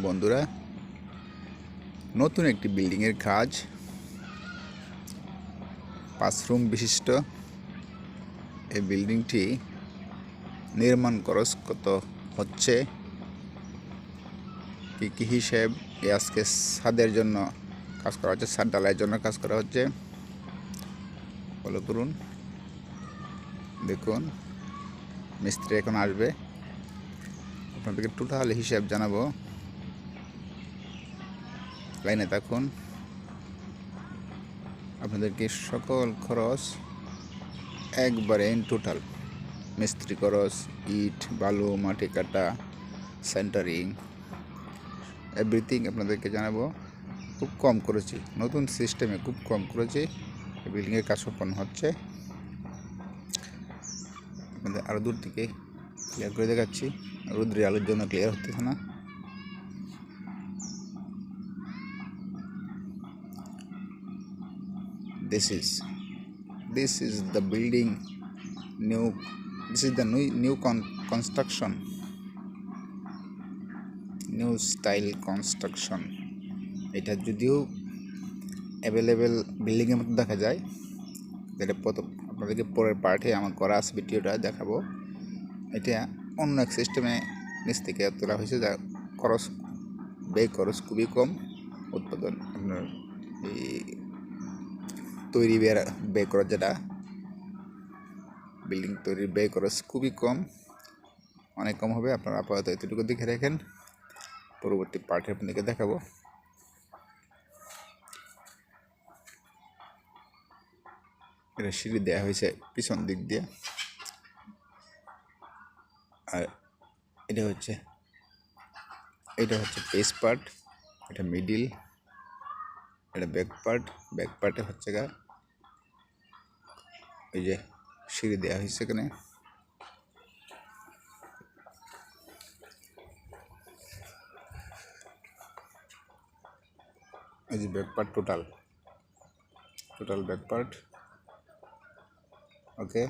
বন্ধুরা, নতুন একটি বিল্ডিংয়ের কাজ 5 রুম বিশিষ্ট এই বিল্ডিংটি নির্মাণ খরচ কত হচ্ছে, কি হিসেব আজকে ছাদের জন্য কাজ করা হচ্ছে, ছাদ ঢালাইয়ের জন্য কাজ করা হচ্ছে। ফলো করুন, দেখুন। মিস্ত্রি এখন আসবে, আপনাদেরকে টোটাল হিসাব জানাবো। লাইনে থাকুন, আপনাদেরকে সকল খরচ একবারে ইন টোটাল, মিস্ত্রি খরচ, ইট, বালু, মাটি কাটা, সেন্টারিং, এভরিথিং আপনাদেরকে জানাবো। খুব কম করেছি, নতুন সিস্টেমে খুব কম করেছি বিল্ডিংয়ের কাজ সম্পন্ন হচ্ছে। আপনাদের আরও দূর থেকে ক্লিয়ার করে দেখাচ্ছি, রৌদ্রের আলোর জন্য ক্লিয়ার হতেছে না। This is the building this is the new construction, new style construction. এটা যদিও অ্যাভেলেবেল বিল্ডিংয়ের মতো দেখা যায়, যেটা প্রথম আপনাদেরকে পরের পার্টে আমার করা আছে, ভিডিওটা দেখাবো। এটা অন্য এক সিস্টেমে নিচ থেকে তোলা হয়েছে, যা ব্যয় খরচ খুবই কম। উৎপাদন আপনার এই তৈরি ব্যয় খরচ, যেটা বিল্ডিং তৈরির ব্যয় খরচ খুবই কম, অনেক কম হবে। আপনারা আপাতত এতটুকু দেখে রাখেন, পরবর্তী পার্টে আপনাদেরকে দেখাবো। এটা সিঁড়ি দেওয়া হয়েছে পিছন দিক দিয়ে, আর এটা হচ্ছে পেস পার্ট, এটা মিডিল, এটা ব্যাক পার্টে হচ্ছে গা ওই যে সিঁড়ি দেওয়া হয়েছে এখানে। এই যে back part, total back part. ওকে।